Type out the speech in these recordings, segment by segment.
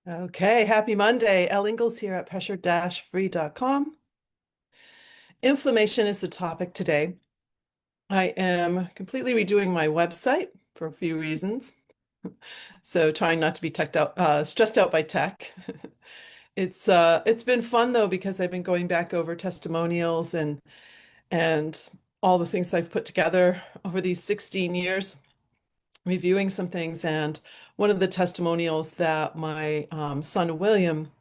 Okay, happy Monday. Elle Ingalls here at pressure-free.com. Inflammation is the topic today. I am completely redoing my website for a few reasons. So trying not to be stressed out by tech. It's been fun though because I've been going back over testimonials and all the things I've put together over these 16 years, reviewing some things. And one of the testimonials that my son William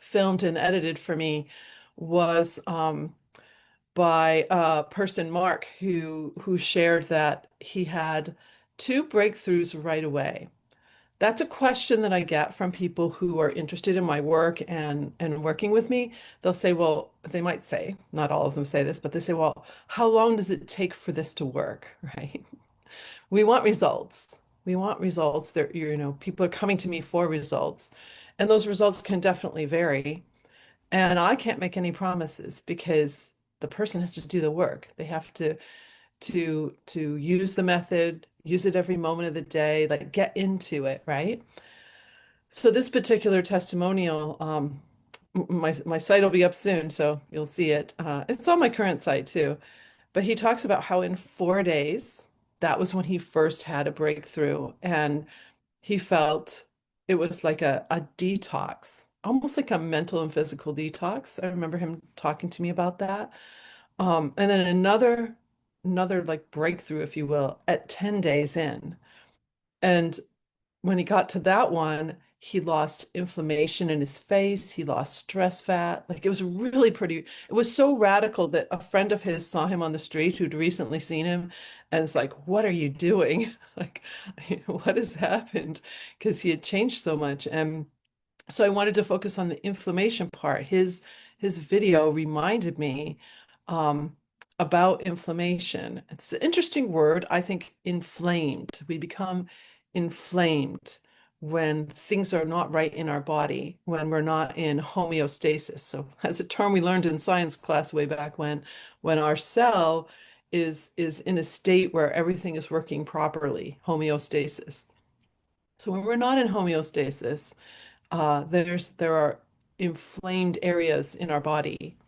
filmed and edited for me was by a person, Mark, who shared that he had two breakthroughs right away. That's a question that I get from people who are interested in my work and working with me. They'll say, well, they might say, not all of them say this, but they say, well, how long does it take for this to work, right? We want results. We want results. People are coming to me for results, and those results can definitely vary. And I can't make any promises because the person has to do the work. They have to use the method, use it every moment of the day, like get into it, right? So this particular testimonial, my site will be up soon, so you'll see it. It's on my current site too. But he talks about how in 4 days, that was when he first had a breakthrough, and he felt it was like a detox, almost like a mental and physical detox. I remember him talking to me about that. And then another like breakthrough, if you will, at 10 days in. And when he got to that one, he lost inflammation in his face. He lost stress fat. Like it was really pretty. It was so radical that a friend of his saw him on the street who'd recently seen him and it's like, what are you doing? Like, what has happened? Because he had changed so much. And so I wanted to focus on the inflammation part. His video reminded me um, about inflammation. It's an interesting word. I think inflamed. We become inflamed when things are not right in our body, when we're not in homeostasis. So, as a term we learned in science class way back when our cell is in a state where everything is working properly, homeostasis. So when we're not in homeostasis, there are inflamed areas in our body.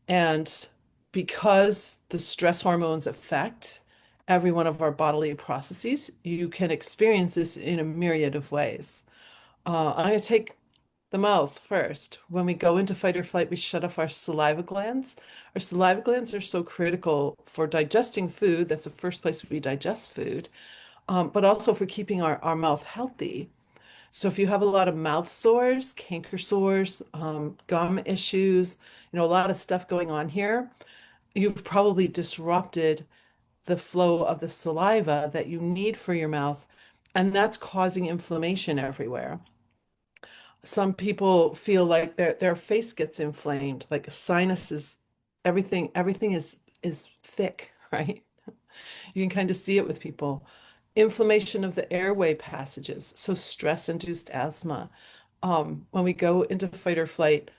And because the stress hormones affect every one of our bodily processes, you can experience this in a myriad of ways. I'm going to take the mouth first. When we go into fight or flight, we shut off our saliva glands. Our saliva glands are so critical for digesting food. That's the first place we digest food, but also for keeping our mouth healthy. So if you have a lot of mouth sores, canker sores, gum issues, a lot of stuff going on here, you've probably disrupted the flow of the saliva that you need for your mouth, and that's causing inflammation everywhere. Some people feel like their face gets inflamed, like sinuses, everything is thick, right? You can kind of see it with people. Inflammation of the airway passages, so stress-induced asthma. When we go into fight or flight,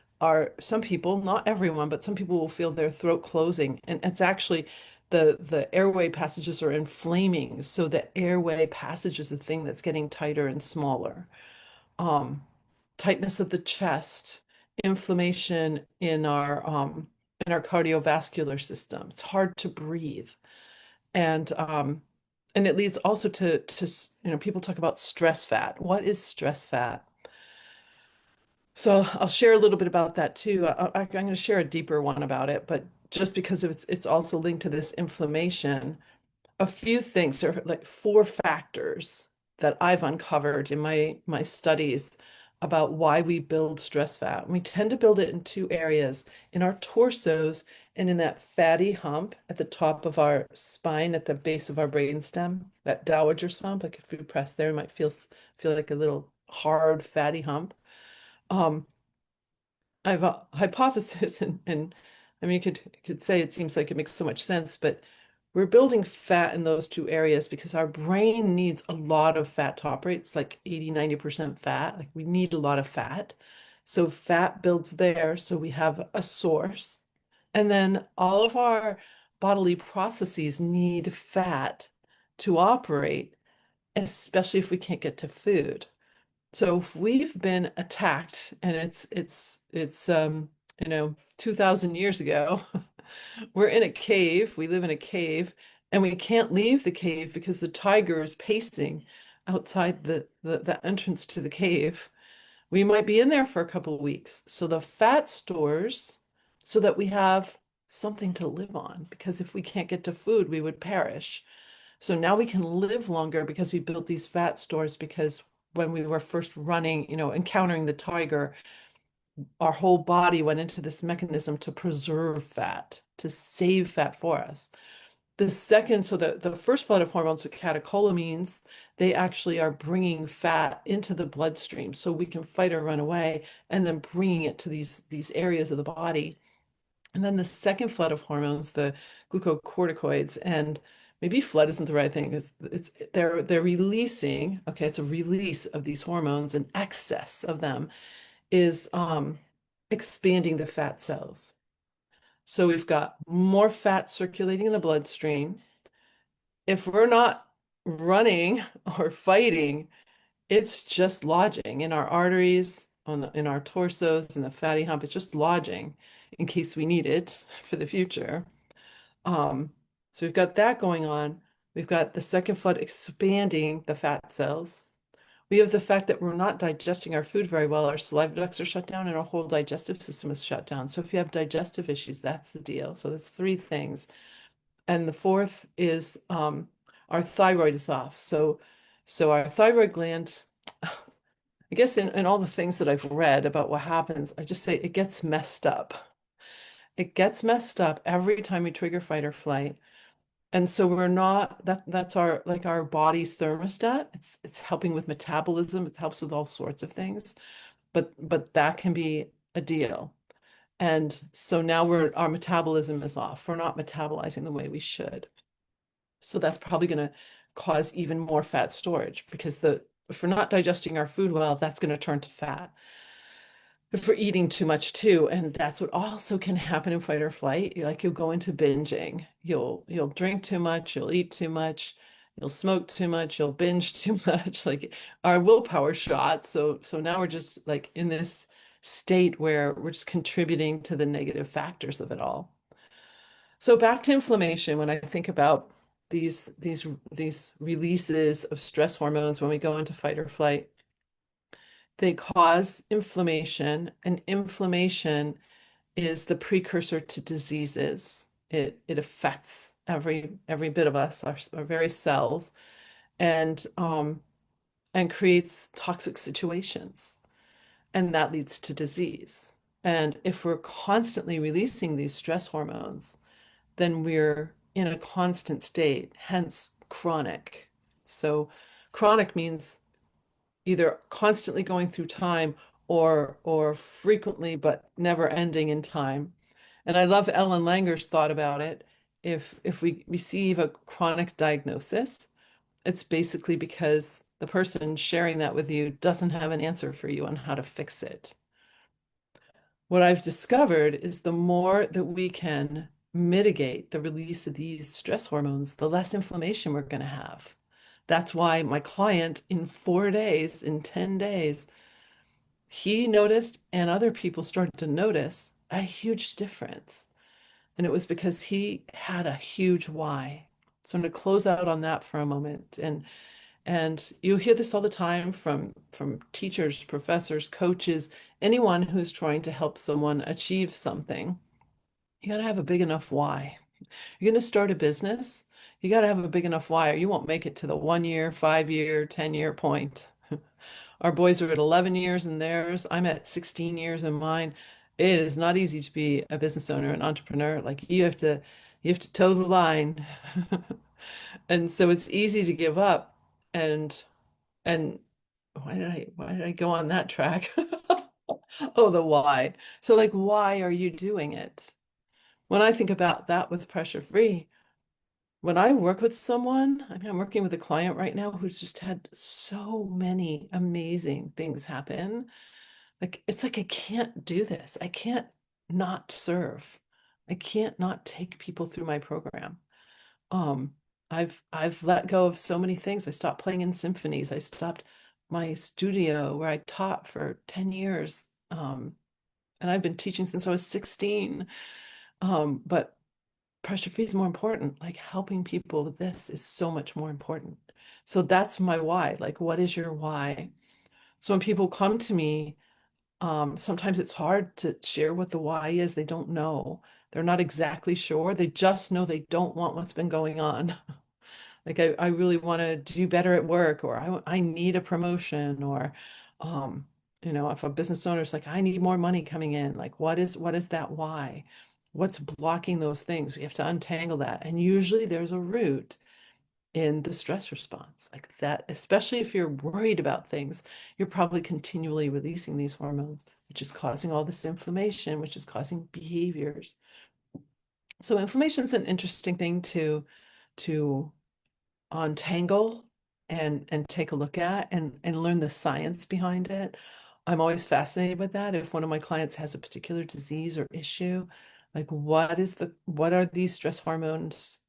some people, not everyone, but some people will feel their throat closing, and it's actually the airway passages are inflaming, so the airway passage is the thing that's getting tighter and smaller. Um, Tightness of the chest, inflammation in our cardiovascular system. It's hard to breathe. And it leads also to people talk about stress fat. What is stress fat? So I'll share a little bit about that too. I'm going to share a deeper one about it, but just because it's also linked to this inflammation, a few things are like four factors that I've uncovered in my studies about why we build stress fat. We tend to build it in two areas, in our torsos and in that fatty hump at the top of our spine, at the base of our brainstem, that dowager's hump. Like if you press there, it might feel like a little hard fatty hump. Um, I've a hypothesis, and I mean, you could say it seems like it makes so much sense, but we're building fat in those two areas because our brain needs a lot of fat top rates, like 80-90% fat. Like we need a lot of fat. So fat builds there, so we have a source. And then all of our bodily processes need fat to operate, especially if we can't get to food. So if we've been attacked and it's 2000 years ago. We're in a cave, we live in a cave, and we can't leave the cave because the tiger is pacing outside the entrance to the cave. We might be in there for a couple of weeks. So the fat stores so that we have something to live on, because if we can't get to food, we would perish. So now we can live longer because we built these fat stores because when we were first running, encountering the tiger, our whole body went into this mechanism to preserve fat, to save fat for us. The second, so the first flood of hormones, the catecholamines, they actually are bringing fat into the bloodstream so we can fight or run away, and then bringing it to these areas of the body. And then the second flood of hormones, the glucocorticoids, and maybe flood isn't the right thing, they're releasing, okay, it's a release of these hormones, and excess of them is expanding the fat cells. So we've got more fat circulating in the bloodstream. If we're not running or fighting, it's just lodging in our arteries, in our torsos, in the fatty hump. It's just lodging in case we need it for the future. Um, so we've got that going on. We've got the second flood expanding the fat cells. We have the fact that we're not digesting our food very well. Our saliva ducts are shut down and our whole digestive system is shut down. So if you have digestive issues, that's the deal. So that's three things. And the fourth is our thyroid is off. So our thyroid gland, I guess in all the things that I've read about what happens, I just say it gets messed up. It gets messed up every time we trigger fight or flight. And so we're not that's our like our body's thermostat. It's helping with metabolism. It helps with all sorts of things. But that can be a deal. And so now our metabolism is off. We're not metabolizing the way we should. So that's probably going to cause even more fat storage because if we're not digesting our food well, that's going to turn to fat. If we're eating too much too, and that's what also can happen in fight or flight. You'll go into binging. You'll drink too much, you'll eat too much, you'll smoke too much, you'll binge too much, like our willpower shot. So now we're just like in this state where we're just contributing to the negative factors of it all. So back to inflammation, when I think about these releases of stress hormones when we go into fight or flight, they cause inflammation, and inflammation is the precursor to diseases. It affects every bit of us, our very cells, and and creates toxic situations, and that leads to disease. And if we're constantly releasing these stress hormones, then we're in a constant state, hence chronic. So chronic means either constantly going through time or frequently but never ending in time. And I love Ellen Langer's thought about it. If we receive a chronic diagnosis, it's basically because the person sharing that with you doesn't have an answer for you on how to fix it. What I've discovered is the more that we can mitigate the release of these stress hormones, the less inflammation we're going to have. That's why my client in 4 days, in 10 days, he noticed and other people started to notice a huge difference. And it was because he had a huge why. So I'm going to close out on that for a moment. And you hear this all the time from teachers, professors, coaches, anyone who's trying to help someone achieve something. You got to have a big enough why. You're going to start a business, you got to have a big enough why, or you won't make it to the 1 year, 5 year, 10 year point. Our boys are at 11 years in theirs. I'm at 16 years in mine. It is not easy to be a business owner, an entrepreneur. Like you have to toe the line. And so it's easy to give up. And why did I go on that track? Oh, the why. So like why are you doing it? When I think about that with pressure free, when I work with someone, I mean, I'm working with a client right now who's just had so many amazing things happen. Like, it's like I can't do this. I can't not serve. I can't not take people through my program. Um, I've let go of so many things. I stopped playing in symphonies. I stopped my studio where I taught for 10 years. And I've been teaching since I was 16. But pressure free is more important. Like helping people with this is so much more important. So that's my why. Like, what is your why? So when people come to me, sometimes it's hard to share what the why is. They don't know. They're not exactly sure. They just know they don't want what's been going on. Like I really want to do better at work, or I need a promotion, or if a business owner is like, I need more money coming in, like what is that why? What's blocking those things? We have to untangle that. And usually there's a root in the stress response, like that, especially if you're worried about things, you're probably continually releasing these hormones, which is causing all this inflammation, which is causing behaviors. So inflammation is an interesting thing to untangle and take a look at and learn the science behind it. I'm always fascinated with that. If one of my clients has a particular disease or issue, like what are these stress hormones?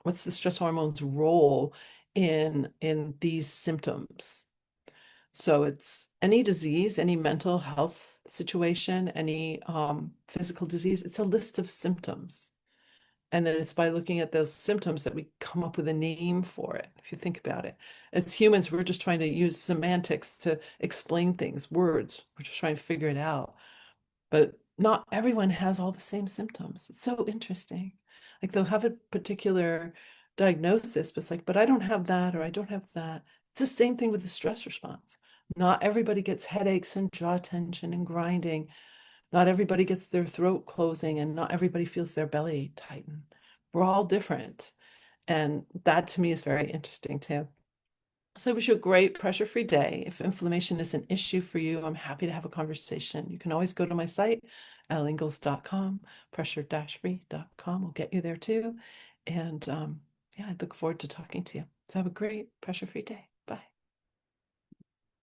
What's the stress hormones role in these symptoms? So it's any disease, any mental health situation, any physical disease, it's a list of symptoms. And then it's by looking at those symptoms that we come up with a name for it, if you think about it. As humans, we're just trying to use semantics to explain things, words. We're just trying to figure it out. But not everyone has all the same symptoms. It's so interesting. Like they'll have a particular diagnosis, but it's like, but I don't have that, or I don't have that. It's the same thing with the stress response. Not everybody gets headaches and jaw tension and grinding. Not everybody gets their throat closing, and not everybody feels their belly tighten. We're all different. And that to me is very interesting too. So I wish you a great pressure-free day. If inflammation is an issue for you, I'm happy to have a conversation. You can always go to my site, ellingles.com, pressure-free.com will get you there too. And yeah, I look forward to talking to you. So have a great pressure-free day.